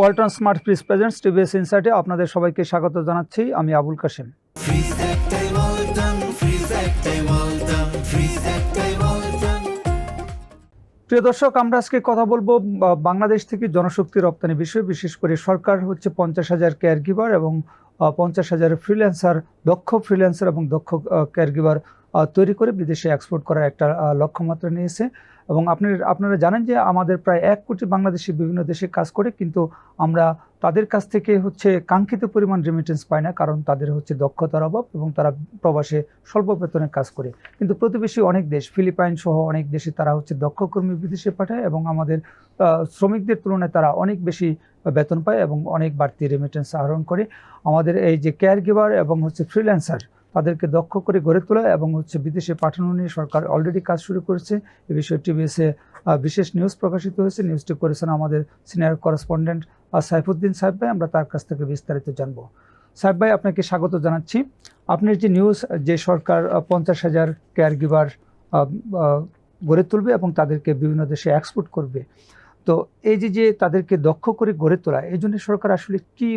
Walton smart fridge presents TVS ইনসাইটে আপনাদের সবাইকে স্বাগত জানাচ্ছি। আমি আবুল কাশেম। প্রিয় দর্শক, আমরা আজকে কথা বলবো বাংলাদেশ থেকে জনশক্তি রপ্তানি বিষয়ে। বিশেষ করে সরকার 50,000 কেয়ার গিভার এবং 50,000 ফ্রিল্যান্সার, দক্ষ ফ্রিল্যান্সার এবং দক্ষ কেয়ার গিভার তৈরি করে বিদেশে এক্সপোর্ট করার একটা লক্ষ্যমাত্রা নিয়েছে। এবং আপনারা জানেন যে আমাদের প্রায় 1 কোটি বাংলাদেশি বিভিন্ন দেশে কাজ করে, কিন্তু আমরা তাদের কাছ থেকে কাঙ্ক্ষিত পরিমাণ রেমিটেন্স পাই না, কারণ তাদের দক্ষতার অভাব এবং তারা প্রবাসে স্বল্প বেতনে কাজ করে। কিন্তু প্রতিবেশী অনেক দেশ, ফিলিপাইন সহ অনেক দেশে তারা দক্ষ কর্মী বিদেশে পাঠায় এবং আমাদের শ্রমিকদের তুলনায় তারা অনেক বেশি বেতন পায় এবং অনেক বাড়তি রেমিটেন্স আহরণ করে। আমাদের এই যে কেয়ার গিভার এবং ফ্রিল্যান্সার, তাদেরকে দক্ষ করে গড়ে তোলা এবং বিদেশে পাঠানো নিয়ে সরকার অলরেডি কাজ শুরু করেছে। এ বিষয়ে টিভিএসে বিশেষ নিউজ প্রকাশিত হয়েছে। নিউজটি করেছেন আমাদের সিনিয়র করেসপন্ডেন্ট সাইফুদ্দিন সাহেব ভাই। আমরা তার কাছ থেকে বিস্তারিত জানবো। সাহেব ভাই, আপনাকে স্বাগত জানাচ্ছি। আপনার যে নিউজ, যে সরকার 50,000 কেয়ার গিভার গড়ে তুলবে এবং তাদেরকে বিভিন্ন দেশে এক্সপোর্ট করবে, তো এই যে তাদেরকে দক্ষ করে গড়ে তোলা, এই জন্য সরকার আসলে কি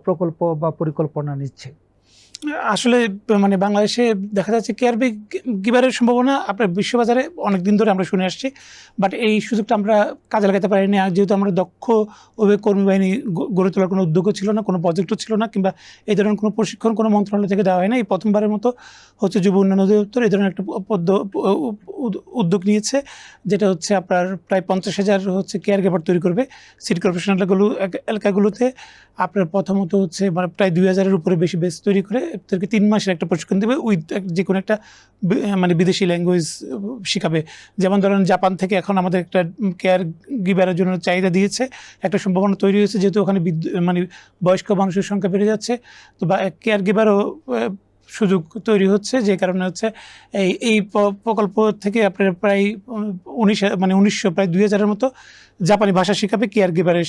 প্রকল্প বা পরিকল্পনা নিচ্ছে? আসলে বাংলাদেশে দেখা যাচ্ছে কেয়ার গিভারের সম্ভাবনা আপনার বিশ্ববাজারে অনেকদিন ধরে আমরা শুনে আসছি, বাট এই সুযোগটা আমরা কাজে লাগাতে পারিনি, যেহেতু আমরা দক্ষ কর্মী বাহিনী গড়ে তোলার কোনো উদ্যোগও ছিল না, কোনো প্রজেক্টও ছিল না, কিংবা এই ধরনের কোনো প্রশিক্ষণ কোনো মন্ত্রণালয় থেকে দেওয়া হয় না। এই প্রথমবারের মতো যুব উন্নয়ন অধিদপ্তর এই ধরনের একটা উদ্যোগ নিয়েছে, যেটা আপনার প্রায় 50,000 কেয়ার গিভার তৈরি করবে সিটি কর্পোরেশন এলাকাগুলোতে। আপনার প্রথমত প্রায় 2,000-এর উপরে বেশি বেস তৈরি করে তাদেরকে 3 মাসের একটা প্রশিক্ষণ দেবে, উইথ যে কোনো একটা বিদেশি ল্যাঙ্গুয়েজ শেখাবে। যেমন ধরেন, জাপান থেকে এখন আমাদের একটা কেয়ার গিভারের জন্য চাহিদা দিয়েছে, একটা সম্ভাবনা তৈরি হয়েছে, যেহেতু ওখানে বয়স্ক মানুষের সংখ্যা বেড়ে যাচ্ছে, তো কেয়ার গিভারও সুযোগ তৈরি হচ্ছে। যে কারণে এই প্রকল্প থেকে আপনার প্রায় 1900 প্রায় 2,000-এর মতো জাপানি ভাষা শেখাবে কেয়ার গিভারের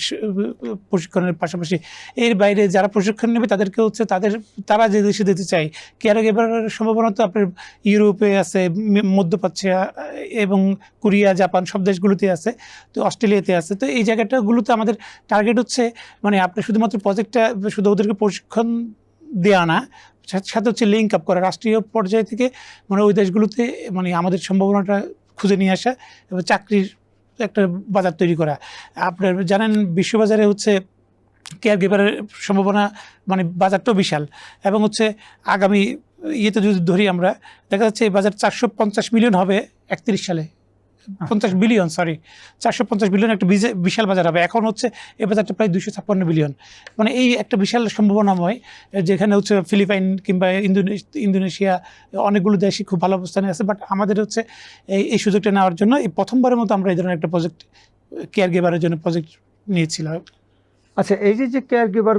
প্রশিক্ষণের পাশাপাশি। এর বাইরে যারা প্রশিক্ষণ নেবে তাদেরকে তারা যে দেশে দিতে চায়, কেয়ার গিভারের সম্ভাবনা তো আপনার ইউরোপে আছে, মধ্যপ্রাচ্যে এবং কোরিয়া, জাপান সব দেশগুলোতে আছে, তো অস্ট্রেলিয়াতে আছে। তো এই জায়গাটাগুলোতে আমাদের টার্গেট আপনি শুধুমাত্র প্রজেক্টটা শুধু ওদেরকে প্রশিক্ষণ দেওয়া না, সাথে লিঙ্ক আপ করা, রাষ্ট্রীয় পর্যায় থেকে ওই দেশগুলোতে আমাদের সম্ভাবনাটা খুঁজে নিয়ে আসা এবং চাকরির একটা বাজার তৈরি করা। আপনার জানেন, বিশ্ববাজারে কেয়ার গিভারের সম্ভাবনা বাজারটাও বিশাল, এবং আগামী ইয়েতে যদি ধরি আমরা, দেখা যাচ্ছে এই বাজার 450 বিলিয়ন হবে 31 সালে। 50 বিলিয়ন, 450 বিলিয়ন একটা বিশাল বাজার হবে। এখন এই বাজারটা প্রায় 256 বিলিয়ন। এই একটা বিশাল সম্ভাবনাময়, যেখানে ফিলিপাইন কিংবা ইন্দোনেশিয়া অনেকগুলো দেশই খুব ভালো অবস্থানে আছে। বাট আমাদের এই সুযোগটা নেওয়ার জন্য এই প্রথমবারের মতো আমরা এই ধরনের একটা প্রজেক্ট, কেয়ার গিভারের জন্য প্রজেক্ট নিয়েছিলাম। আচ্ছা, এই যে কেয়ার গিভার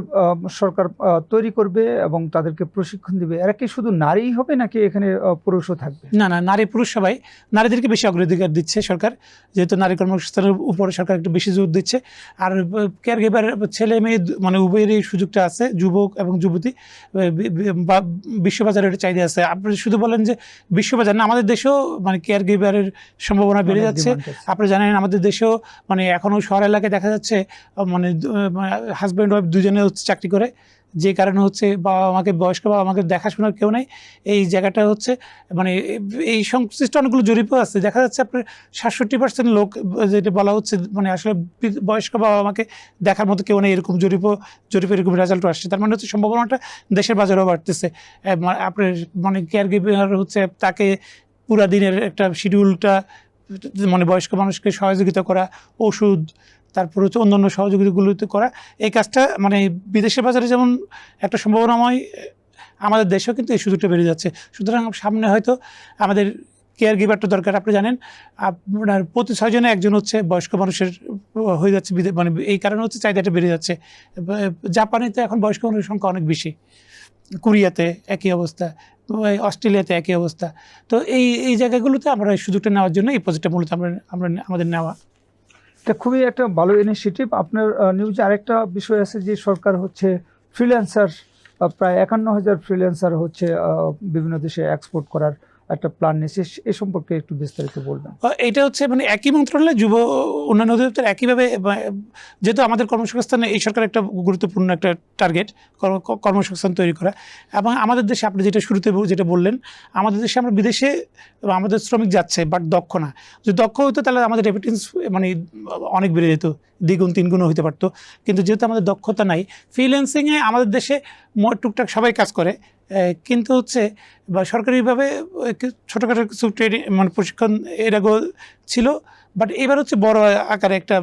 সরকার তৈরি করবে এবং তাদেরকে প্রশিক্ষণ দিবে, এরা কি শুধু নারীই হবে নাকি এখানে পুরুষও থাকবে? না, নারী পুরুষ সবাই। নারীদেরকে বেশি অগ্রাধিকার দিচ্ছে সরকার, যেহেতু নারী কর্মসংস্থানের উপরে সরকার একটু বেশি জোর দিচ্ছে। আর কেয়ার গিভার ছেলে মেয়ে উভয়েরই সুযোগটা আছে, যুবক এবং যুবতী। বিশ্ববাজারে এটা চাহিদা আছে। আপনি শুধু বলেন যে বিশ্ববাজার না, আমাদের দেশেও কেয়ার গিভারের সম্ভাবনা বেড়ে যাচ্ছে। আপনি জানেন, আমাদের দেশেও এখনও শহর এলাকায় দেখা যাচ্ছে হাজব্যান্ড ওয়াইফ দুজনে চাকরি করে, যে কারণে বাবা আমাকে, বয়স্ক বাবা আমাকে দেখাশোনার কেউ নেই। এই জায়গাটা এই সংশ্লিষ্ট অনেকগুলো জরিপও আছে, দেখা যাচ্ছে আপনার 67% লোক, যেটা বলা হচ্ছে আসলে বয়স্ক বাবা আমাকে দেখার মতো কেউ নেই, এরকম জরিপে এরকম রেজাল্টও আসছে। তার সম্ভাবনাটা দেশের বাজারেও বাড়তেছে। আপনার কেয়ার গিভার তাকে পুরা দিনের একটা শিডিউলটা বয়স্ক মানুষকে সহযোগিতা করা, ওষুধ, তারপর অন্যান্য সহযোগিতাগুলোতে করা, এই কাজটা বিদেশের বাজারে যেমন একটা সম্ভাবনাময়, আমাদের দেশেও কিন্তু এই সুযোগটা বেড়ে যাচ্ছে। সুতরাং সামনে হয়তো আমাদের কেয়ার গিভারটা দরকার। আপনি জানেন, আপনার প্রতি 6 জনে একজন বয়স্ক মানুষের হয়ে যাচ্ছে, এই কারণে চাহিদাটা বেড়ে যাচ্ছে। জাপানে তো এখন বয়স্ক মানুষের সংখ্যা অনেক বেশি, কোরিয়াতে একই অবস্থা, অস্ট্রেলিয়াতে একই অবস্থা। তো এই জায়গাগুলোতে আমরা এই সুযোগটা নেওয়ার জন্য এই প্রজেক্টটা মূলত আমাদের নেওয়া। এটা খুবই একটা ভালো ইনিশিয়েটিভ। আপনার নিউজে আরেকটা বিষয় আছে যে সরকার ফ্রিল্যান্সার, প্রায় 51,000 ফ্রিল্যান্সার বিভিন্ন দেশে এক্সপোর্ট করার একটা প্ল্যান নিয়েছে, এ সম্পর্কে একটু বিস্তারিত বলবেন। এটা হচ্ছে মানে একই মন্ত্রণালয় যুব উন্নয়ন অধিদপ্তর একইভাবে, যেহেতু আমাদের কর্মসংস্থানে এই সরকার একটা গুরুত্বপূর্ণ একটা টার্গেট কর্মসংস্থান তৈরি করা, এবং আমাদের দেশে আপনি যেটা শুরুতে যেটা বললেন, আমাদের দেশে আমরা বিদেশে আমাদের শ্রমিক যাচ্ছে বাট দক্ষ না। যদি দক্ষ হতো তাহলে আমাদের রেমিটেন্স মানে অনেক বেড়ে যেত, দ্বিগুণ তিনগুণও হতে পারতো। কিন্তু যেহেতু আমাদের দক্ষতা নাই, ফ্রিল্যান্সিংয়ে আমাদের দেশে টুকটাক সবাই কাজ করে, কিন্তু হচ্ছে বা সরকারিভাবে ছোটোখাটো কিছু ট্রেনিং মানে প্রশিক্ষণ এর আগেও ছিল, বাট এবার হচ্ছে বড় আকারে একটা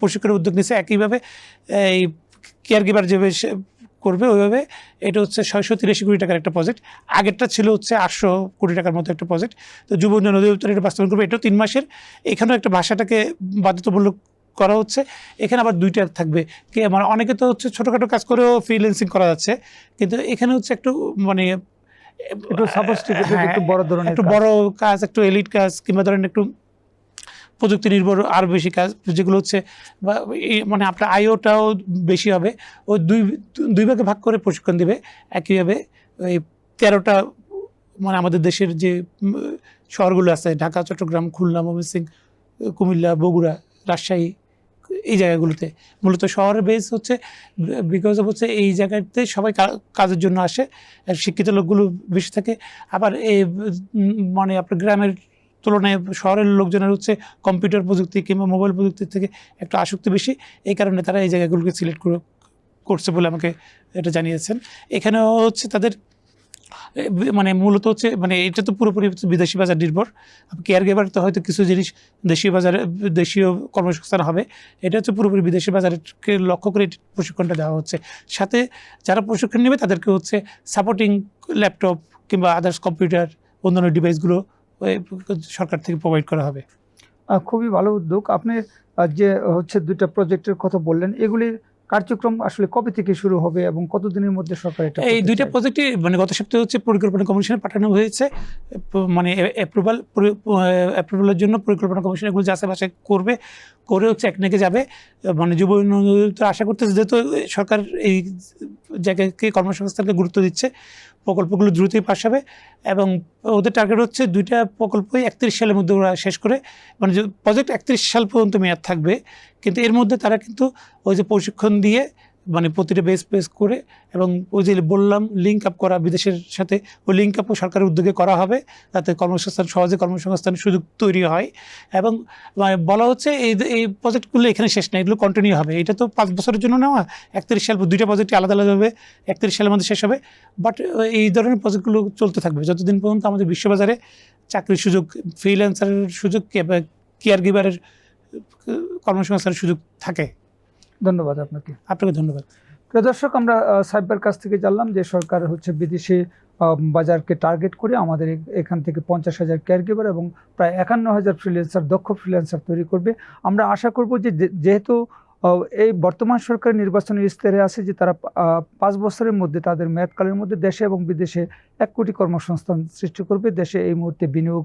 প্রশিক্ষণের উদ্যোগ নিয়েছে। একইভাবে এই কেয়ার গিভার যেভাবে করবে ওইভাবে এটা হচ্ছে 683 কোটি টাকার একটা প্রজেক্ট, আগেরটা ছিল হচ্ছে 800 কোটি টাকার মতো একটা প্রজেক্ট। তো যুব উন্নয়ন অধিদপ্তর এটা বাস্তবায়ন করবে, এটাও 3 মাসের। এখানেও একটা ভাষাটাকে বাধ্যতামূলক করা হচ্ছে, এখানে আবার 2টা থাকবে। মানে অনেকে তো হচ্ছে ছোটোখাটো কাজ করেও ফ্রিল্যান্সিং করা যাচ্ছে, কিন্তু এখানে হচ্ছে একটু মানে একটু সাবস্টিটিউটেড, একটু বড় ধরনের, একটু বড় কাজ, একটু এলিট কাজ, কিংবা ধরেন একটু প্রযুক্তি নির্ভর আরও বেশি কাজ, যেগুলো হচ্ছে বা মানে আপনার আয়টাও বেশি হবে। ওই দুই ভাগে ভাগ করে প্রশিক্ষণ দেবে। একইভাবে এই 13টা মানে আমাদের দেশের যে শহরগুলো আছে, ঢাকা, চট্টগ্রাম, খুলনা, ময়মনসিংহ, কুমিল্লা, বগুড়া, রাজশাহী, এই জায়গাগুলোতে মূলত শহরের বেস হচ্ছে বিকজ অফ হচ্ছে এই জায়গাতে সবাই কাজের জন্য আসে, শিক্ষিত লোকগুলো বেশি থাকে। আবার এই মানে আপনার গ্রামের তুলনায় শহরের লোকজনের হচ্ছে কম্পিউটার প্রযুক্তি কিংবা মোবাইল প্রযুক্তির থেকে একটু আসক্তি বেশি, এই কারণে তারা এই জায়গাগুলোকে সিলেক্ট করছে বলে আমাকে এটা জানিয়েছেন। এখানেও হচ্ছে তাদের মানে মূলত হচ্ছে মানে এটা তো পুরোপুরি বিদেশি বাজার নির্ভর। কেয়ার গিভার তো হয়তো কিছু জিনিস দেশীয় বাজারে, দেশীয় কর্মসংস্থান হবে, এটা হচ্ছে পুরোপুরি বিদেশি বাজারকে লক্ষ্য করে প্রশিক্ষণটা দেওয়া হচ্ছে। সাথে যারা প্রশিক্ষণ নেবে তাদেরকে হচ্ছে সাপোর্টিং ল্যাপটপ কিংবা আদার্স কম্পিউটার, অন্যান্য ডিভাইসগুলো সরকার থেকে প্রোভাইড করা হবে। খুবই ভালো উদ্যোগ। আপনি যে হচ্ছে 2টা প্রজেক্টের কথা বললেন, এগুলির কার্যক্রম আসলে কবে থেকে শুরু হবে এবং কতদিনের মধ্যে সরকার এটা? এই 2টা প্রজেক্টই মানে গত সপ্তাহে হচ্ছে পরিকল্পনা কমিশনে পাঠানো হয়েছে, মানে অ্যাপ্রুভালের জন্য পরিকল্পনা কমিশন এগুলো যাচাই বাছাই করবে, করে হচ্ছে একনেকে যাবে। মানে যুব উন্নয়ন অধিদপ্তর আশা করতেছে যেহেতু সরকার এই জায়গাকে কর্মসংস্থানকে গুরুত্ব দিচ্ছে, প্রকল্পগুলো দ্রুতই পাস হবে। এবং ওদের টার্গেট হচ্ছে 2টা প্রকল্পই 31 সালের মধ্যে ওরা শেষ করে, মানে প্রজেক্ট 31 সাল পর্যন্ত মেয়াদ থাকবে, কিন্তু এর মধ্যে তারা কিন্তু ওই যে প্রশিক্ষণ দিয়ে মানে প্রতিটা বেস করে, এবং ওই যে বললাম লিঙ্ক আপ করা বিদেশের সাথে, ওই লিঙ্ক আপও সরকারের উদ্যোগে করা হবে, তাতে কর্মসংস্থান সহজে কর্মসংস্থানের সুযোগ তৈরি হয়। এবং বলা হচ্ছে এই প্রজেক্টগুলো এখানে শেষ না, এগুলো কন্টিনিউ হবে। এটা তো 5 বছরের জন্য নেওয়া, 31 সাল 2টা প্রজেক্টই আলাদা আলাদাভাবে 31 সালের মধ্যে শেষ হবে, বাট এই ধরনের প্রজেক্টগুলো চলতে থাকবে যতদিন পর্যন্ত আমাদের বিশ্ববাজারে চাকরির সুযোগ, ফ্রিল্যান্সারের সুযোগ, কেয়ার গিভারের কর্মসংস্থানের সুযোগ থাকে। ধন্যবাদ আপনাকে। আপনাকে ধন্যবাদ। প্রিয় দর্শক, আমরা সাইবার কাছ থেকে জানলাম যে সরকার হচ্ছে বিদেশি বাজারকে টার্গেট করে আমাদের এখান থেকে 50,000 কেয়ার গিভার এবং প্রায় 51,000 ফ্রিল্যান্সার, দক্ষ ফ্রিল্যান্সার তৈরি করবে। আমরা আশা করব যে যেহেতু এই বর্তমান সরকার নির্বাচনের ইস্তেহারে আছে যে তারা 5 বছরের মধ্যে তাদের মেয়াদকালের মধ্যে দেশে এবং বিদেশে 1 কোটি কর্মসংস্থান সৃষ্টি করবে। দেশে এই মুহূর্তে বিনিয়োগ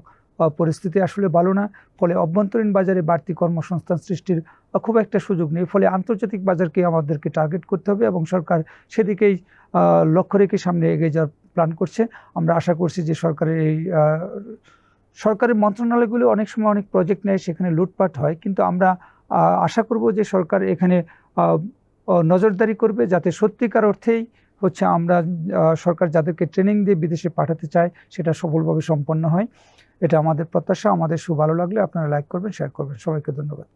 পরিস্থিতি আসলে ভালো না, ফলে অভ্যন্তরীণ বাজারে বাড়তি কর্মসংস্থান সৃষ্টির খুব একটা সুযোগ নেই। ফলে আন্তর্জাতিক বাজারকে আমাদেরকে টার্গেট করতে হবে এবং সরকার সেদিকেই লক্ষ্য রেখে সামনে এগিয়ে যাওয়ার প্ল্যান করছে। আমরা আশা করছি যে সরকারের এই সরকারি মন্ত্রণালয়গুলো অনেক সময় অনেক প্রজেক্ট নেয়, সেখানে লুটপাট হয়, কিন্তু আমরা আশা করব যে সরকার এখানে নজরদারি করবে যাতে সত্যিকার অর্থেই হচ্ছে আমরা সরকার যাদেরকে ট্রেনিং দিয়ে বিদেশে পাঠাতে চায় সেটা সফলভাবে সম্পন্ন হয়। এটা আমাদের প্রত্যাশা। আমাদের ভালো লাগলে আপনারা লাইক করবেন, শেয়ার করবেন। সবাইকে ধন্যবাদ।